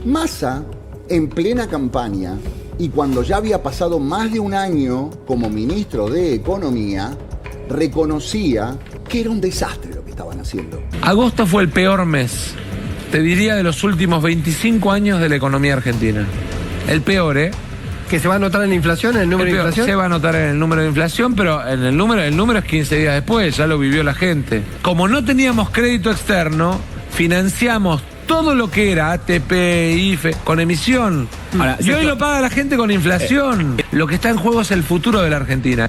Massa, en plena campaña, y cuando ya había pasado más de un año como ministro de Economía, reconocía que era un desastre lo que estaban haciendo. Agosto fue el peor mes, te diría, de los últimos 25 años de la economía argentina. El peor, ¿eh? ¿Que se va a notar en la inflación, en el número de inflación? Se va a notar en el número de inflación, pero en el número es 15 días después, ya lo vivió la gente. Como no teníamos crédito externo, financiamos todo lo que era ATP, IFE, con emisión. Ahora, y hoy lo paga la gente con inflación. Lo que está en juego es el futuro de la Argentina.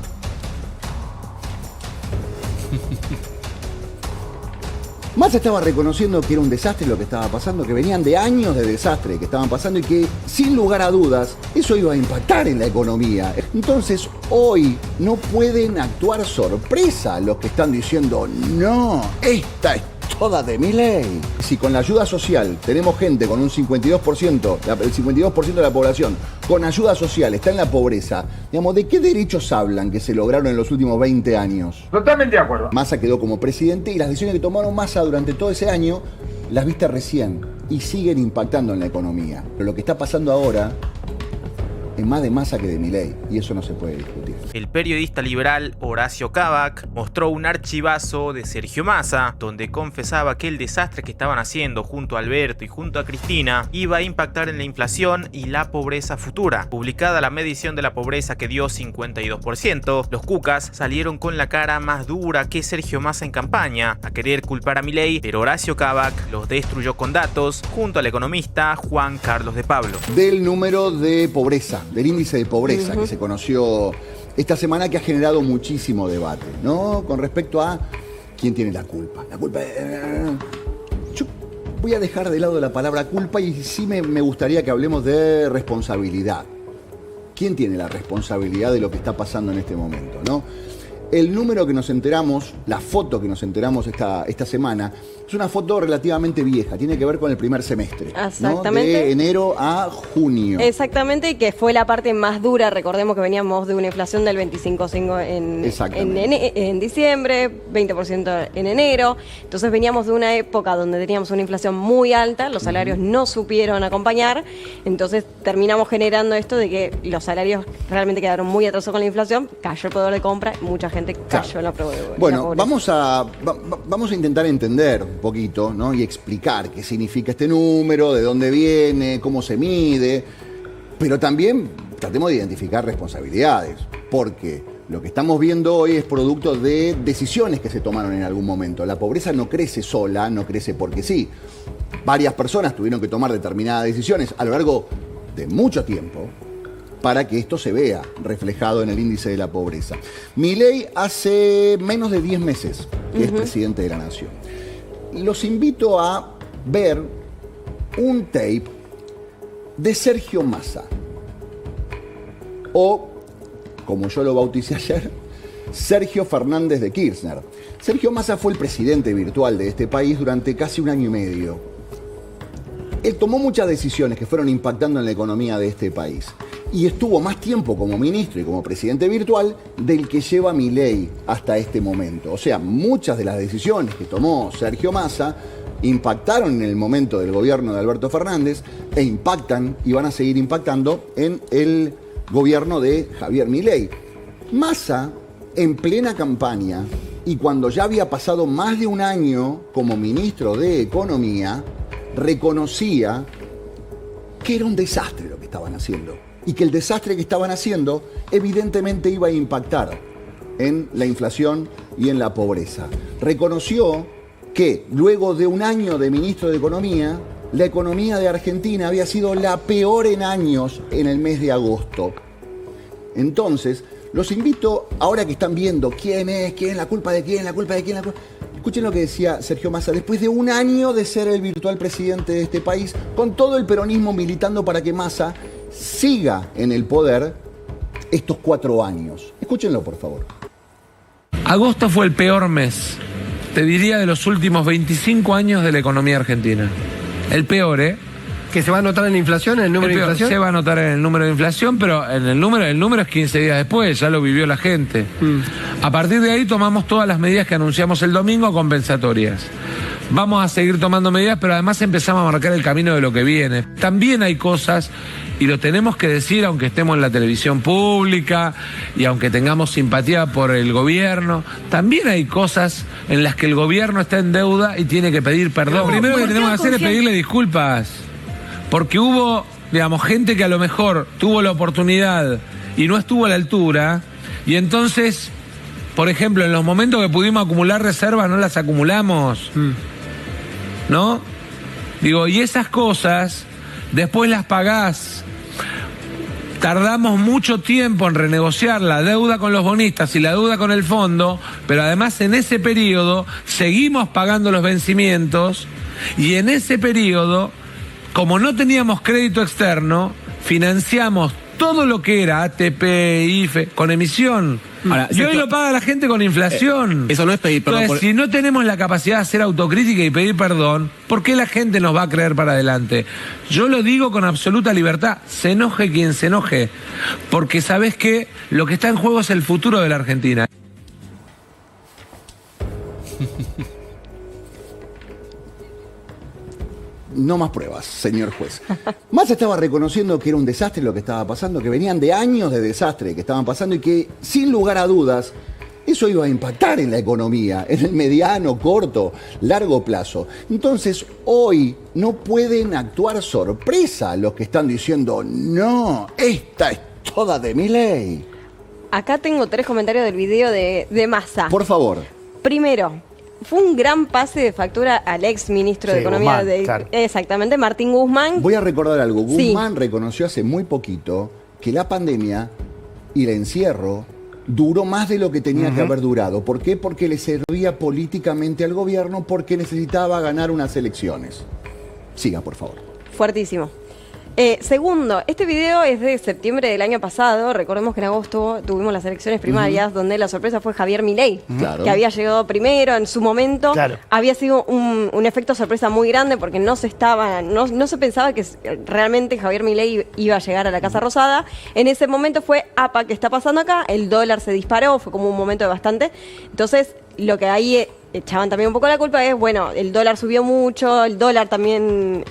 Massa estaba reconociendo que era un desastre lo que estaba pasando, que venían de años de desastre que estaban pasando y que, sin lugar a dudas, eso iba a impactar en la economía. Entonces, hoy no pueden actuar sorpresa los que están diciendo, no, esta es toda de Milei. Si con la ayuda social tenemos gente con un 52%, el 52% de la población con ayuda social está en la pobreza, digamos, ¿de qué derechos hablan que se lograron en los últimos 20 años? Totalmente de acuerdo. Massa quedó como presidente y las decisiones que tomaron Massa durante todo ese año las viste recién y siguen impactando en la economía. Pero lo que está pasando ahora es más de Massa que de Milei y eso no se puede discutir. El periodista liberal Horacio Cavac mostró un archivazo de Sergio Massa, donde confesaba que el desastre que estaban haciendo junto a Alberto y junto a Cristina iba a impactar en la inflación y la pobreza futura. Publicada la medición de la pobreza que dio 52%, los cucas salieron con la cara más dura que Sergio Massa en campaña, a querer culpar a Milei, pero Horacio Cavac los destruyó con datos, junto al economista Juan Carlos de Pablo. Del número de pobreza, del índice de pobreza que se conoció esta semana, que ha generado muchísimo debate, ¿no? Con respecto a quién tiene la culpa. La culpa yo voy a dejar de lado la palabra culpa y sí me gustaría que hablemos de responsabilidad. ¿Quién tiene la responsabilidad de lo que está pasando en este momento, no? El número que nos enteramos, la foto que nos enteramos esta semana, es una foto relativamente vieja, tiene que ver con el primer semestre. Exactamente. ¿No? De enero a junio. Exactamente, que fue la parte más dura. Recordemos que veníamos de una inflación del 25,5% en diciembre, 20% en enero. Entonces veníamos de una época donde teníamos una inflación muy alta, los salarios no supieron acompañar, entonces terminamos generando esto de que los salarios realmente quedaron muy atrasados con la inflación, cayó el poder de compra, mucha gente cayó en la pobreza. Bueno, vamos a intentar entender un poquito, ¿no? Y explicar qué significa este número, de dónde viene, cómo se mide, pero también tratemos de identificar responsabilidades, porque lo que estamos viendo hoy es producto de decisiones que se tomaron en algún momento. La pobreza no crece sola, no crece porque sí. Varias personas tuvieron que tomar determinadas decisiones a lo largo de mucho tiempo para que esto se vea reflejado en el índice de la pobreza. Milei hace menos de 10 meses que es presidente de la nación. Los invito a ver un tape de Sergio Massa, o, como yo lo bauticé ayer, Sergio Fernández de Kirchner. Sergio Massa fue el presidente virtual de este país durante casi un año y medio. Él tomó muchas decisiones que fueron impactando en la economía de este país y estuvo más tiempo como ministro y como presidente virtual del que lleva Milei hasta este momento. O sea, muchas de las decisiones que tomó Sergio Massa impactaron en el momento del gobierno de Alberto Fernández e impactan y van a seguir impactando en el gobierno de Javier Milei. Massa, en plena campaña y cuando ya había pasado más de un año como ministro de Economía, reconocía que era un desastre lo que estaban haciendo y que el desastre que estaban haciendo evidentemente iba a impactar en la inflación y en la pobreza. Reconoció que luego de un año de ministro de Economía, la economía de Argentina había sido la peor en años en el mes de agosto. Entonces, los invito, ahora que están viendo quién es, la culpa de quién, escuchen lo que decía Sergio Massa, después de un año de ser el virtual presidente de este país, con todo el peronismo militando para que Massa siga en el poder estos 4 años. Escúchenlo, por favor. Agosto fue el peor mes, te diría, de los últimos 25 años de la economía argentina. El peor, ¿eh? ¿Que se va a notar en la inflación, en el número de inflación? Se va a notar en el número de inflación, pero en el número es 15 días después, ya lo vivió la gente. A partir de ahí tomamos todas las medidas que anunciamos el domingo compensatorias. vamos a seguir tomando medidas, pero además empezamos a marcar el camino de lo que viene. También hay cosas, y lo tenemos que decir aunque estemos en la televisión pública y aunque tengamos simpatía por el gobierno, también hay cosas en las que el gobierno está en deuda y tiene que pedir perdón. Lo primero que tenemos que hacer es pedirle disculpas, porque hubo, digamos, gente que a lo mejor tuvo la oportunidad y no estuvo a la altura, y entonces, por ejemplo, en los momentos que pudimos acumular reservas no las acumulamos, ¿no? Digo, y esas cosas después las pagás. Tardamos mucho tiempo en renegociar la deuda con los bonistas y la deuda con el fondo, pero además en ese periodo seguimos pagando los vencimientos, y en ese periodo, como no teníamos crédito externo, financiamos todo lo que era ATP, IFE, con emisión. Ahora, y hoy lo paga la gente con inflación. Eso no es pedir perdón. Entonces, si no tenemos la capacidad de hacer autocrítica y pedir perdón, ¿por qué la gente nos va a creer para adelante? Yo lo digo con absoluta libertad, se enoje quien se enoje, porque ¿sabés qué? Lo que está en juego es el futuro de la Argentina. No más pruebas, señor juez. Massa estaba reconociendo que era un desastre lo que estaba pasando, que venían de años de desastre que estaban pasando y que, sin lugar a dudas, eso iba a impactar en la economía, en el mediano, corto, largo plazo. Entonces, hoy no pueden actuar sorpresa los que están diciendo, no, esta es toda de Milei. Acá tengo 3 comentarios del video de Massa. Por favor. Primero, fue un gran pase de factura al ex ministro de Economía, Guzmán, claro. Exactamente, Martín Guzmán. Voy a recordar algo. Guzmán Sí. reconoció hace muy poquito que la pandemia y el encierro duró más de lo que tenía que haber durado. ¿Por qué? Porque le servía políticamente al gobierno, porque necesitaba ganar unas elecciones. Siga, por favor. Fuertísimo. Segundo, este video es de septiembre del año pasado. Recordemos que en agosto tuvimos las elecciones primarias, donde la sorpresa fue Javier Milei, Claro. que había llegado primero en su momento. Claro. Había sido un efecto sorpresa muy grande porque no se pensaba que realmente Javier Milei iba a llegar a la Casa Rosada. En ese momento fue, apa, ¿qué está pasando acá? El dólar se disparó, fue como un momento de bastante. Entonces, lo que ahí echaban también un poco la culpa es, bueno, el dólar subió mucho, el dólar también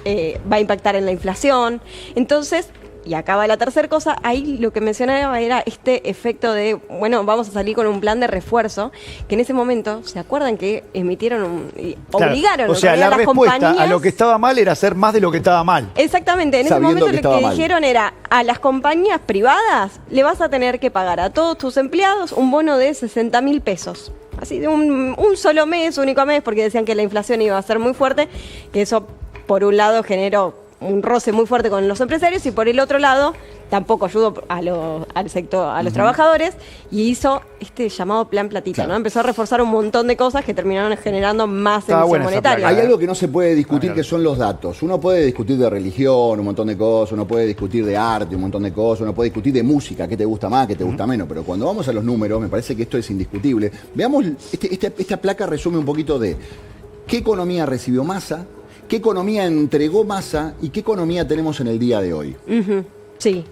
va a impactar en la inflación. Entonces, y acá va la tercera cosa, ahí lo que mencionaba era este efecto de, bueno, vamos a salir con un plan de refuerzo, que en ese momento, ¿se acuerdan que emitieron obligaron o sea, a la las respuesta compañías? a lo que estaba mal era hacer más de lo que estaba mal. Exactamente, en ese Sabiendo momento que lo estaba que mal. dijeron era, a las compañías privadas le vas a tener que pagar a todos tus empleados un bono de 60.000 pesos. Así de un solo mes, único mes, porque decían que la inflación iba a ser muy fuerte, que eso por un lado generó un roce muy fuerte con los empresarios y por el otro lado tampoco ayudó al sector, a los trabajadores, y hizo este llamado plan platita, Claro. ¿no? Empezó a reforzar un montón de cosas que terminaron generando más Estaba emisión buena esa monetaria. placa. Hay algo que no se puede discutir, que son los datos. Uno puede discutir de religión, un montón de cosas, uno puede discutir de arte, un montón de cosas, uno puede discutir de música, qué te gusta más, qué te gusta menos, pero cuando vamos a los números, me parece que esto es indiscutible. Veamos, esta placa resume un poquito de qué economía recibió Massa, qué economía entregó Massa y qué economía tenemos en el día de hoy. Ujú, sí.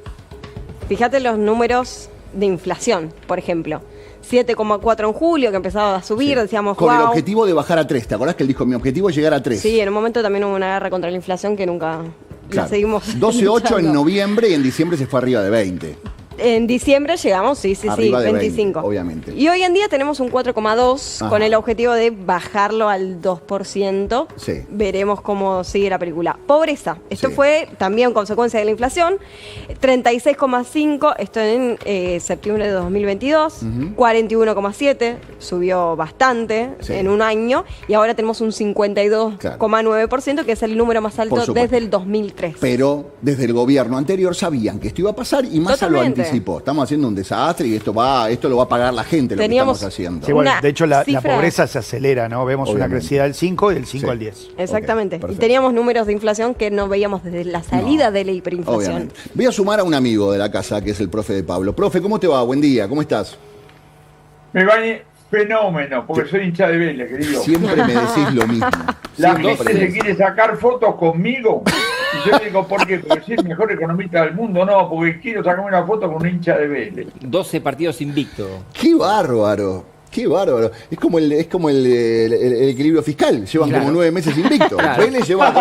Fíjate los números de inflación, por ejemplo. 7,4 en julio, que empezaba a subir, Sí. decíamos, Con el wow. objetivo de bajar a 3. ¿Te acordás que él dijo, mi objetivo es llegar a 3? Sí, en un momento también hubo una guerra contra la inflación que nunca la Claro. seguimos 12,8 en luchando. noviembre y en diciembre se fue arriba de 20. En diciembre llegamos, sí, Arriba de 25. 20, obviamente. Y hoy en día tenemos un 4,2 Ajá. con el objetivo de bajarlo al 2%. Sí. Veremos cómo sigue la película. Pobreza. Esto Sí. fue también consecuencia de la inflación. 36,5, esto en septiembre de 2022. 41,7, subió bastante Sí. en un año. Y ahora tenemos un 52,9%, que es el número más Por alto supuesto. desde el 2003. Pero desde el gobierno anterior sabían que esto iba a pasar y Massa lo Totalmente. anticipó. Estamos haciendo un desastre y esto lo va a pagar la gente, lo Teníamos- que estamos haciendo. Sí, bueno, Una de hecho, la cifra- pobreza se acelera, ¿no? Vemos una Obviamente. crecida del 5 y del 5 Sí. al 10. Exactamente. Ok, Y perfecto. teníamos números de inflación que no veíamos desde la salida No, de la hiperinflación. Obviamente. Voy a sumar a un amigo de la casa, que es el profe de Pablo. Profe, ¿cómo te va? Buen día, ¿cómo estás? Me va fenómeno, porque soy hincha de Vélez, querido. Siempre me decís lo mismo. La Siempre gente me se decís. quiere sacar fotos conmigo. Y yo digo, ¿por qué? Porque soy el mejor economista del mundo. No, porque quiero sacarme una foto con un hincha de Vélez. 12 partidos invictos. ¡Qué bárbaro! Qué bárbaro. Es como el equilibrio fiscal. Llevan como 9 meses invictos. Vélez lleva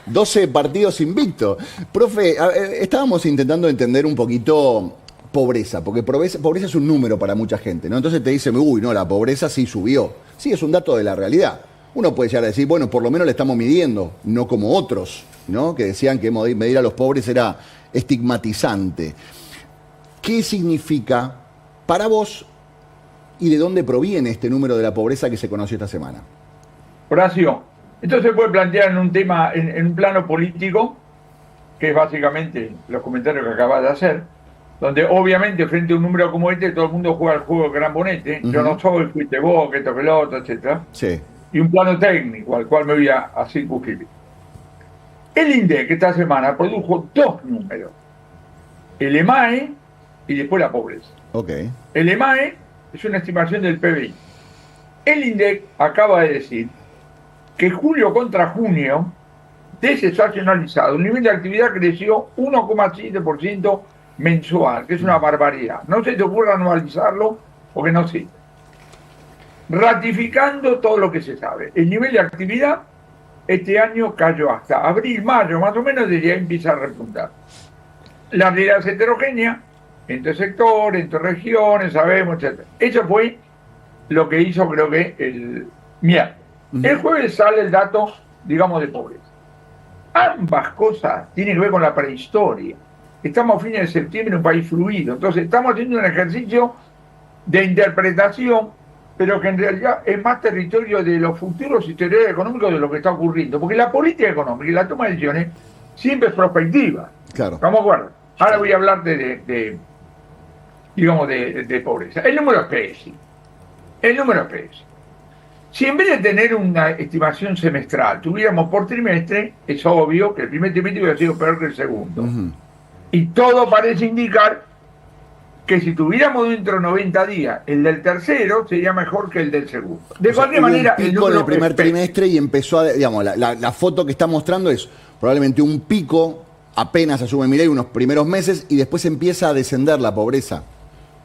12 partidos invictos. Profe, estábamos intentando entender un poquito pobreza, porque pobreza es un número para mucha gente, ¿no? Entonces te dicen, uy, no, la pobreza sí subió. Sí, es un dato de la realidad. Uno puede llegar a decir, bueno, por lo menos le estamos midiendo, no como otros, ¿no? Que decían que medir a los pobres era estigmatizante. ¿Qué significa para vos y de dónde proviene este número de la pobreza que se conoció esta semana? Horacio, esto se puede plantear en un tema, en un plano político, que es básicamente los comentarios que acabas de hacer, donde obviamente frente a un número como este todo el mundo juega el juego de gran bonete. Yo no soy, fuiste vos, que esto, que lo otro, etc. Sí. Y un plano técnico al cual me voy a circunscribir. El INDEC esta semana produjo 2 números: el EMAE y después la pobreza. Okay. El EMAE es una estimación del PBI. El INDEC acaba de decir que julio contra junio, desestacionalizado, el nivel de actividad creció 1,7% mensual, que es una barbaridad. No se te ocurra anualizarlo porque no sirve. Ratificando todo lo que se sabe. El nivel de actividad este año cayó hasta abril, mayo, más o menos, desde ahí empieza a repuntar. La realidad es heterogénea, entre sectores, entre regiones, sabemos, etc. Eso fue lo que hizo, creo que, el miércoles. El jueves sale el dato, digamos, de pobreza. Ambas cosas tienen que ver con la prehistoria. Estamos a fines de septiembre en un país fluido, entonces estamos haciendo un ejercicio de interpretación, pero que en realidad es más territorio de los futuros historiadores económicos de lo que está ocurriendo, porque la política económica y la toma de decisiones siempre es prospectiva. Claro. ¿Estamos de acuerdo? Ahora voy a hablar de pobreza. El número es pésimo. El número es pésimo. Si en vez de tener una estimación semestral tuviéramos por trimestre, es obvio que el primer trimestre hubiera sido peor que el segundo. Y todo parece indicar que si tuviéramos dentro de 90 días el del tercero, sería mejor que el del segundo. De cualquier manera, el pico del primer trimestre y empezó a, digamos, la foto que está mostrando es probablemente un pico, apenas asume Milei unos primeros meses y después empieza a descender la pobreza.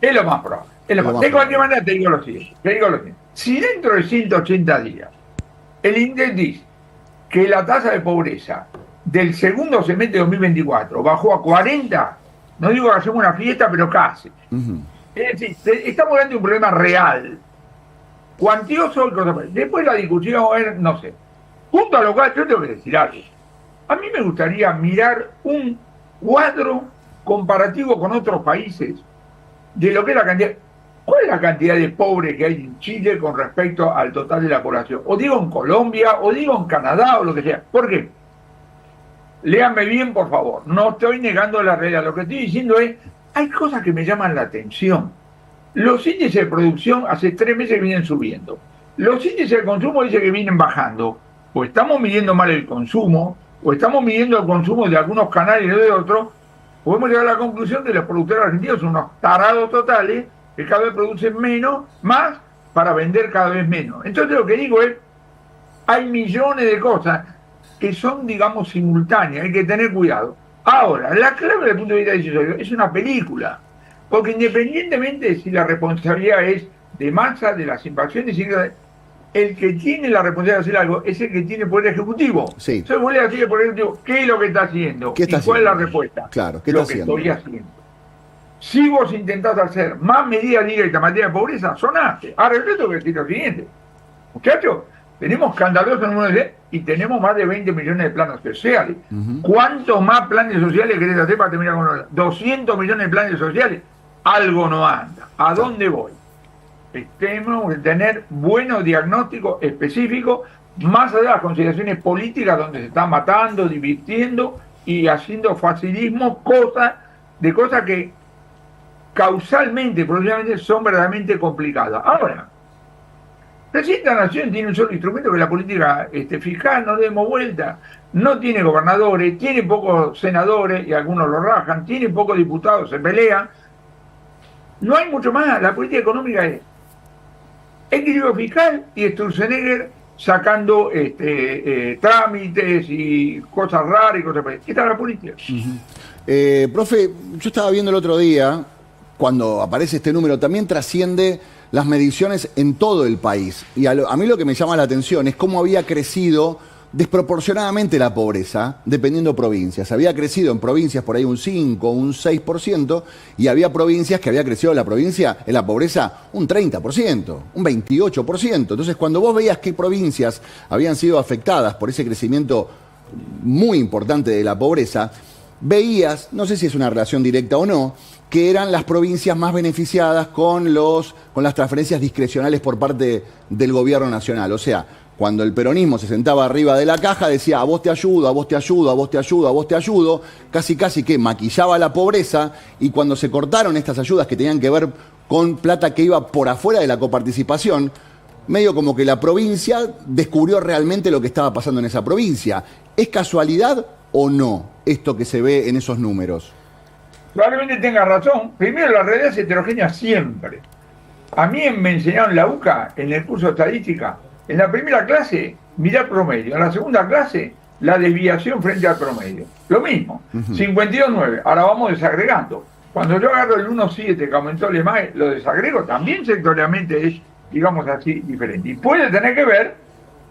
Es lo más probable. De cualquier manera te digo lo siguiente. Si dentro de 180 días el INDEC dice que la tasa de pobreza del segundo semestre de 2024 bajó a 40, no digo que hacemos una fiesta, pero casi. Es decir, estamos hablando de un problema real, cuantioso y cosas. Después la discusión, no sé. Junto a lo cual, yo tengo que decir algo. A mí me gustaría mirar un cuadro comparativo con otros países de lo que es la cantidad. ¿Cuál es la cantidad de pobres que hay en Chile con respecto al total de la población? O digo en Colombia, o digo en Canadá, o lo que sea. ¿Por qué? Léanme bien, por favor. No estoy negando la realidad. Lo que estoy diciendo es, hay cosas que me llaman la atención. Los índices de producción hace 3 meses que vienen subiendo. Los índices de consumo dicen que vienen bajando. O estamos midiendo mal el consumo, o estamos midiendo el consumo de algunos canales y no de otros. Podemos llegar a la conclusión que los productores argentinos son unos tarados totales que cada vez producen más para vender cada vez menos. Entonces lo que digo es, hay millones de cosas que son, digamos, simultáneas, hay que tener cuidado. Ahora, la clave desde el punto de vista decisorio es una película, porque independientemente de si la responsabilidad es de Massa, de las invasiones, el que tiene la responsabilidad de hacer algo es el que tiene el poder ejecutivo. Sí. Entonces vos le decís al poder ejecutivo, ¿qué es lo que está haciendo? ¿Qué está ¿Y cuál haciendo? es la respuesta? Claro, ¿qué lo está que haciendo? estoy haciendo. Si vos intentás hacer más medidas directas en materia de pobreza, sonaste. Ahora yo tengo que decir lo siguiente. Muchachos, tenemos escandalosos números y tenemos más de 20 millones de planes sociales. ¿Cuántos más planes sociales querés hacer para terminar con los 200 millones de planes sociales? Algo no anda. ¿A dónde voy? Tenemos que tener buenos diagnósticos específicos, más allá de las consideraciones políticas donde se están matando, divirtiendo y haciendo facilismo, cosas que causalmente, productivamente son verdaderamente complicadas. Ahora, el presidente de la Nación tiene un solo instrumento que es la política fiscal, no demos vuelta, no tiene gobernadores, tiene pocos senadores y algunos lo rajan, tiene pocos diputados, se pelean. No hay mucho más, la política económica es equilibrio fiscal y Sturzenegger sacando trámites y cosas raras y cosas por ahí. Esta es la política. Profe, yo estaba viendo el otro día, cuando aparece este número, también trasciende las mediciones en todo el país. Y a mí lo que me llama la atención es cómo había crecido desproporcionadamente la pobreza, dependiendo provincias. Había crecido en provincias por ahí un 5, un 6%, y había provincias que había crecido en la pobreza un 30%, un 28%. Entonces, cuando vos veías qué provincias habían sido afectadas por ese crecimiento muy importante de la pobreza, veías, no sé si es una relación directa o no, que eran las provincias más beneficiadas con las transferencias discrecionales por parte del gobierno nacional. O sea, cuando el peronismo se sentaba arriba de la caja, decía, a vos te ayudo, a vos te ayudo, a vos te ayudo, a vos te ayudo, casi que maquillaba la pobreza, y cuando se cortaron estas ayudas que tenían que ver con plata que iba por afuera de la coparticipación, medio como que la provincia descubrió realmente lo que estaba pasando en esa provincia. ¿Es casualidad o no esto que se ve en esos números? Probablemente tenga razón. Primero, la realidad es heterogénea siempre. A mí me enseñaron en la UCA, en el curso de estadística, en la primera clase, mirar promedio. En la segunda clase, la desviación frente al promedio. Lo mismo, 52,9. Ahora vamos desagregando. Cuando yo agarro el 1,7 que aumentó el EMAE, lo desagrego, también sectorialmente es, digamos así, diferente. Y puede tener que ver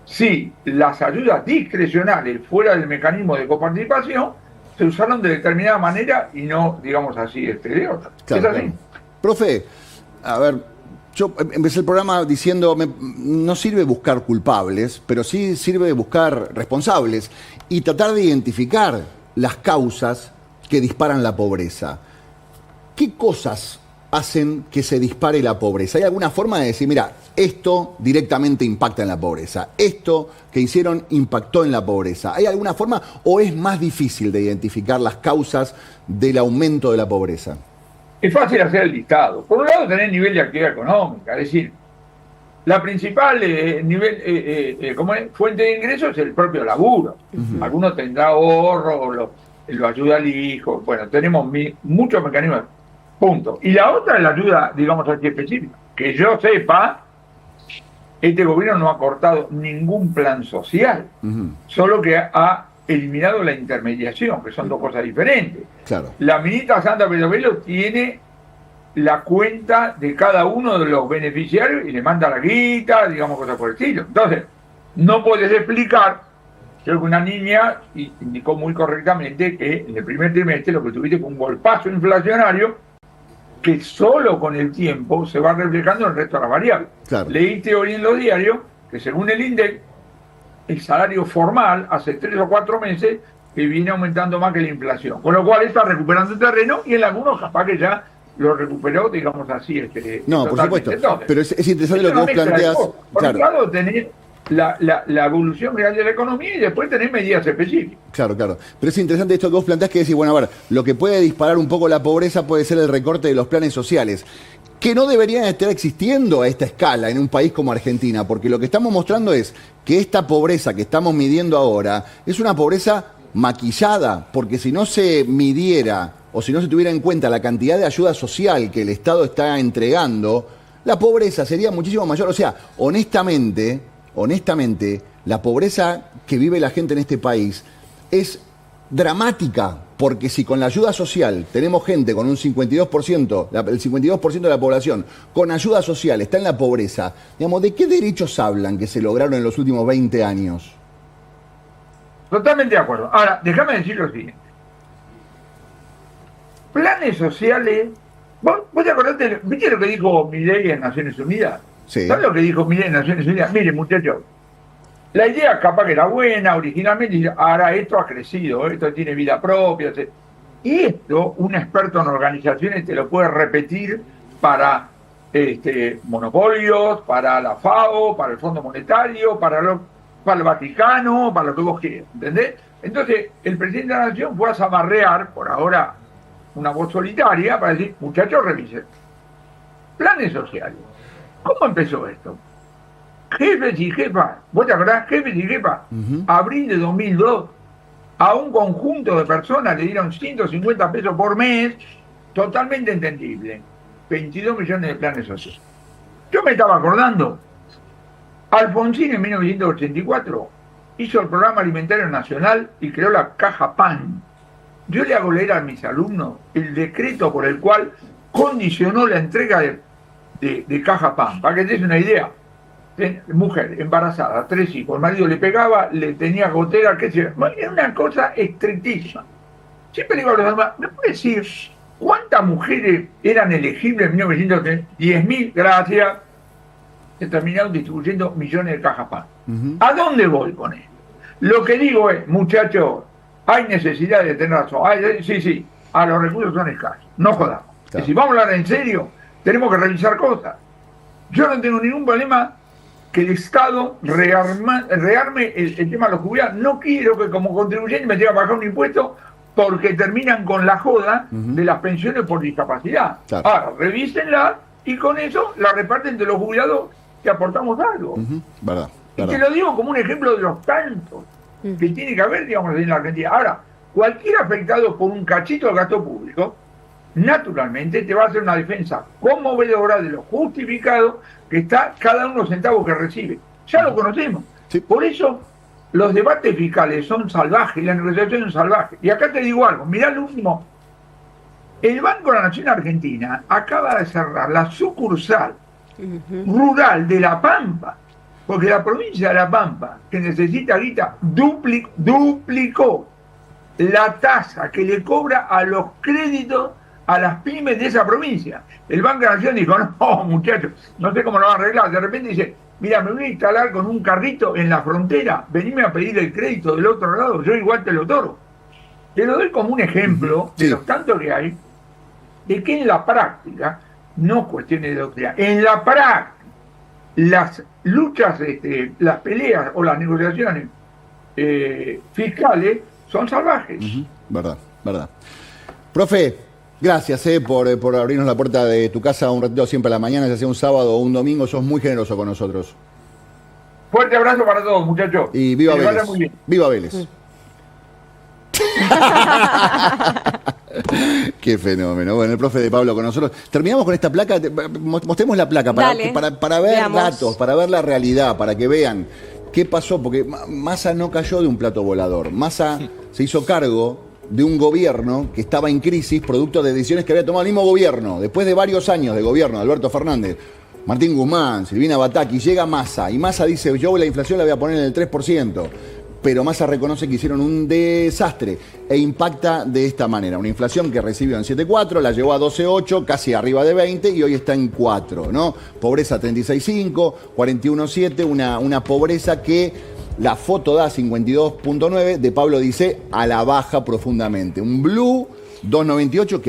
si las ayudas discrecionales fuera del mecanismo de coparticipación se usaron de determinada manera y no, digamos así, de otra. Claro, ¿Es así? claro. Profe, a ver, yo empecé el programa diciendo, no sirve buscar culpables, pero sí sirve buscar responsables y tratar de identificar las causas que disparan la pobreza. ¿Qué cosas hacen que se dispare la pobreza? ¿Hay alguna forma de decir, mira, esto directamente impacta en la pobreza, esto que hicieron impactó en la pobreza? ¿Hay alguna forma o es más difícil de identificar las causas del aumento de la pobreza? Es fácil hacer el listado. Por un lado, tener nivel de actividad económica, es decir, la principal fuente de ingresos es el propio laburo. Alguno tendrá ahorro, lo ayuda al hijo, bueno, tenemos muchos mecanismos. Punto. Y la otra es la ayuda, digamos así, específica. Que yo sepa, este gobierno no ha cortado ningún plan social, solo que ha eliminado la intermediación, que son dos cosas diferentes. Claro. La ministra Sandra Peñavelo tiene la cuenta de cada uno de los beneficiarios y le manda la guita, digamos, cosas por el estilo. Entonces, no puedes explicar, creo que una niña indicó muy correctamente que en el primer trimestre lo que tuviste fue un golpazo inflacionario que solo con el tiempo se va reflejando en el resto de las variables. Claro. Leíste hoy en los diarios que según el INDEC, el salario formal hace 3 o 4 meses que viene aumentando más que la inflación. Con lo cual está recuperando terreno y en algunos capaz que ya lo recuperó, digamos así. No, por supuesto. Entonces, pero es interesante lo que vos planteas. Por un lado, tener la evolución real de la economía y después tener medidas específicas. Claro. Pero es interesante esto que vos planteás, que decís, bueno, a ver, lo que puede disparar un poco la pobreza puede ser el recorte de los planes sociales, que no deberían estar existiendo a esta escala en un país como Argentina, porque lo que estamos mostrando es que esta pobreza que estamos midiendo ahora es una pobreza maquillada, porque si no se midiera o si no se tuviera en cuenta la cantidad de ayuda social que el Estado está entregando, la pobreza sería muchísimo mayor. O sea, honestamente, la pobreza que vive la gente en este país es dramática, porque si con la ayuda social tenemos gente con un 52%, el 52% de la población con ayuda social está en la pobreza, digamos, ¿de qué derechos hablan que se lograron en los últimos 20 años? Totalmente de acuerdo. Ahora, déjame decir lo siguiente. Planes sociales, ¿vos te acordaste? ¿Viste lo que dijo Milei en Naciones Unidas? Sí. ¿Sabes lo que dijo Milei en Naciones Unidas? Miren, muchachos, la idea capaz que era buena originalmente, ahora esto ha crecido, esto tiene vida propia. Y esto, un experto en organizaciones te lo puede repetir para monopolios, para la FAO, para el Fondo Monetario, para el Vaticano, para lo que vos quieras, ¿entendés? Entonces, el presidente de la Nación fue a zamarrear, por ahora, una voz solitaria para decir, muchachos, revisen. Planes sociales. ¿Cómo empezó esto? Jefes y jefas, ¿vos te acordás? Jefes y jefas, abril de 2002, a un conjunto de personas le dieron 150 pesos por mes, totalmente entendible. 22 millones de planes sociales. Yo me estaba acordando, Alfonsín en 1984 hizo el Programa Alimentario Nacional y creó la Caja PAN. Yo le hago leer a mis alumnos el decreto por el cual condicionó la entrega de de Caja Pan. Para que te des una idea, mujer embarazada, 3 hijos, el marido le pegaba, le tenía gotera, qué sé yo. Era una cosa estrictísima. Siempre le digo a los demás, ¿me puede decir cuántas mujeres eran elegibles en 1910? 10.000, gracias. Se terminaron distribuyendo millones de Cajas Pan. ¿A dónde voy con esto? Lo que digo es, muchachos, hay necesidad de tener razón. Sí, los recursos son escasos. No jodamos. Claro. Y si vamos a hablar en serio, tenemos que revisar cosas. Yo no tengo ningún problema que el Estado rearme el tema de los jubilados. No quiero que como contribuyente me tenga que pagar un impuesto porque terminan con la joda de las pensiones por discapacidad. Claro. Ahora, revísenla y con eso la reparten entre los jubilados que aportamos algo. Verdad. Y te lo digo como un ejemplo de los tantos que tiene que haber, digamos, en la Argentina. Ahora, cualquier afectado por un cachito del gasto público, naturalmente te va a hacer una defensa conmovedora de lo justificado que está cada uno centavo que recibe. Ya lo conocemos. Sí. Por eso los debates fiscales son salvajes, las negociaciones son salvajes. Y acá te digo algo, mirá el último. El Banco de la Nación Argentina acaba de cerrar la sucursal rural de La Pampa, porque la provincia de La Pampa, que necesita guita, duplicó la tasa que le cobra a los créditos a las pymes de esa provincia. El Banco de la Nación dijo, no, muchachos, no sé cómo lo van a arreglar. De repente dice, mira, me voy a instalar con un carrito en la frontera, venime a pedir el crédito del otro lado, yo igual te lo otorgo. Te lo doy como un ejemplo de los tantos que hay, de que en la práctica, no cuestiones de doctrina, en la práctica, las luchas, las peleas o las negociaciones fiscales son salvajes. Verdad. Profe, gracias por abrirnos la puerta de tu casa un ratito siempre a la mañana, ya sea un sábado o un domingo, sos muy generoso con nosotros. Fuerte abrazo para todos, muchachos. Y viva Vélez. Muy bien. Viva Vélez. Qué fenómeno. Bueno, el profe de Pablo con nosotros. Terminamos con esta placa. Mostremos la placa para ver datos, para ver la realidad, para que vean qué pasó. Porque Massa no cayó de un plato volador. Massa se hizo cargo de un gobierno que estaba en crisis, producto de decisiones que había tomado el mismo gobierno. Después de varios años de gobierno de Alberto Fernández, Martín Guzmán, Silvina Bataki, llega Massa. Y Massa dice, yo la inflación la voy a poner en el 3%. Pero Massa reconoce que hicieron un desastre e impacta de esta manera. Una inflación que recibió en 7,4, la llevó a 12,8, casi arriba de 20 y hoy está en 4, ¿no? Pobreza 36,5, 41,7, una pobreza que la foto da 52,9, de Pablo dice a la baja profundamente. Un blue 2,98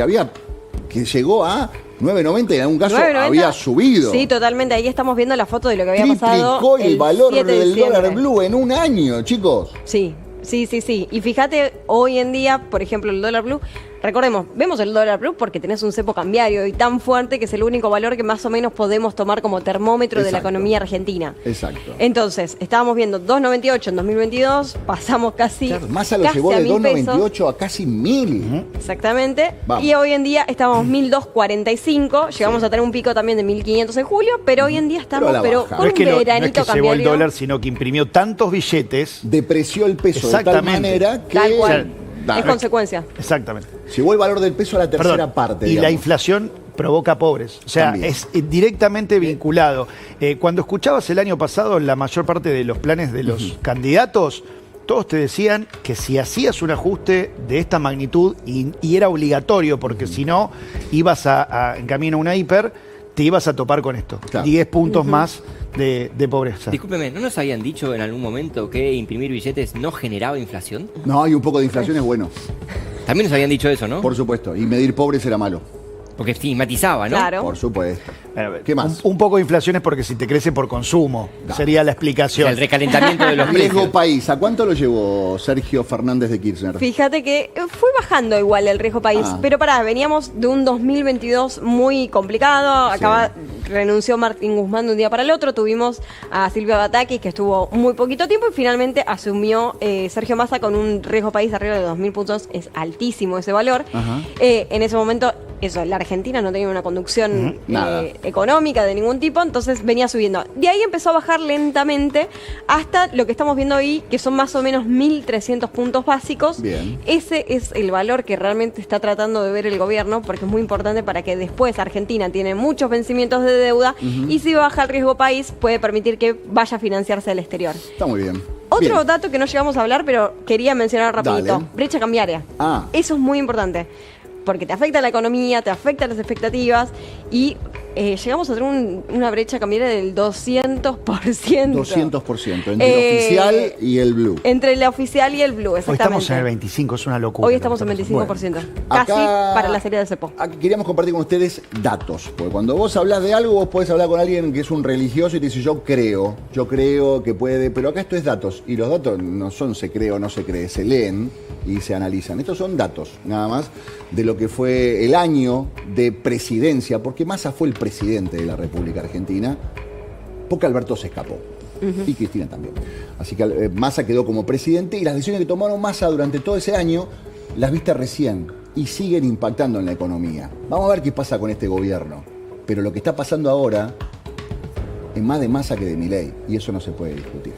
que llegó a 9,90 y en algún caso 9,90 había subido. Sí, totalmente. Ahí estamos viendo la foto de lo que había pasado. Triplicó el valor del dólar blue en un año, chicos. Sí. Y fíjate, hoy en día, por ejemplo, el dólar blue, recordemos, vemos el dólar blue porque tenés un cepo cambiario y tan fuerte que es el único valor que más o menos podemos tomar como termómetro de la economía argentina. Exacto. Entonces, estábamos viendo 2,98 en 2022, pasamos casi. Claro, Massa lo llevó de 2,98 a casi 1.000. Exactamente. Vamos. Y hoy en día estamos 1.245, llegamos a tener un pico también de 1.500 en julio, pero hoy en día estamos con un veranito cambiario. No es que llevó el dólar, sino que imprimió tantos billetes. Depreció el peso de tal manera que... Tal cual. Es consecuencia. Exactamente. Llegó el valor del peso a la tercera parte. Y la inflación provoca pobres. O sea, también es directamente vinculado. Cuando escuchabas el año pasado la mayor parte de los planes de los candidatos, todos te decían que si hacías un ajuste de esta magnitud y era obligatorio, porque si no ibas en camino a una hiper, te ibas a topar con esto. Claro. 10 puntos más de pobreza. Discúlpeme, ¿no nos habían dicho en algún momento que imprimir billetes no generaba inflación? No, y un poco de inflación es bueno. También nos habían dicho eso, ¿no? Por supuesto, y medir pobres era malo. Porque estigmatizaba, ¿no? Claro. Por supuesto. ¿Qué más? Un poco de inflación es porque si te crece por consumo, sería la explicación. O sea, el recalentamiento de los precios. Riesgo país, ¿a cuánto lo llevó Sergio Fernández de Kirchner? Fíjate que fue bajando igual el riesgo país, pero veníamos de un 2022 muy complicado, renunció Martín Guzmán de un día para el otro, tuvimos a Silvia Batakis que estuvo muy poquito tiempo y finalmente asumió Sergio Massa con un riesgo país arriba de 2.000 puntos, es altísimo ese valor. En ese momento la Argentina no tenía una conducción económica de ningún tipo, entonces venía subiendo. De ahí empezó a bajar lentamente hasta lo que estamos viendo hoy, que son más o menos 1.300 puntos básicos. Bien. Ese es el valor que realmente está tratando de ver el gobierno, porque es muy importante para que después Argentina tiene muchos vencimientos de deuda y si baja el riesgo país puede permitir que vaya a financiarse al exterior. Está muy bien. Otro dato que no llegamos a hablar, pero quería mencionar rapidito. Dale. Brecha cambiaria. Eso es muy importante, porque te afecta la economía, te afecta las expectativas y llegamos a tener una brecha cambiaria del 200%. 200%, entre el oficial y el blue. Entre la oficial y el blue, exactamente. Hoy estamos en el 25, es una locura. Hoy estamos en 25%. Bueno, casi para la salida del cepo. Aquí queríamos compartir con ustedes datos, porque cuando vos hablas de algo, vos podés hablar con alguien que es un religioso y te dice yo creo que puede, pero acá esto es datos, y los datos no son se cree o no se cree, se leen y se analizan. Estos son datos, nada más, de lo que fue el año de presidencia, porque Massa fue el presidente de la República Argentina, porque Alberto se escapó. Y Cristina también. Así que Massa quedó como presidente y las decisiones que tomaron Massa durante todo ese año las viste recién y siguen impactando en la economía. Vamos a ver qué pasa con este gobierno. Pero lo que está pasando ahora es más de Massa que de Milei y eso no se puede discutir.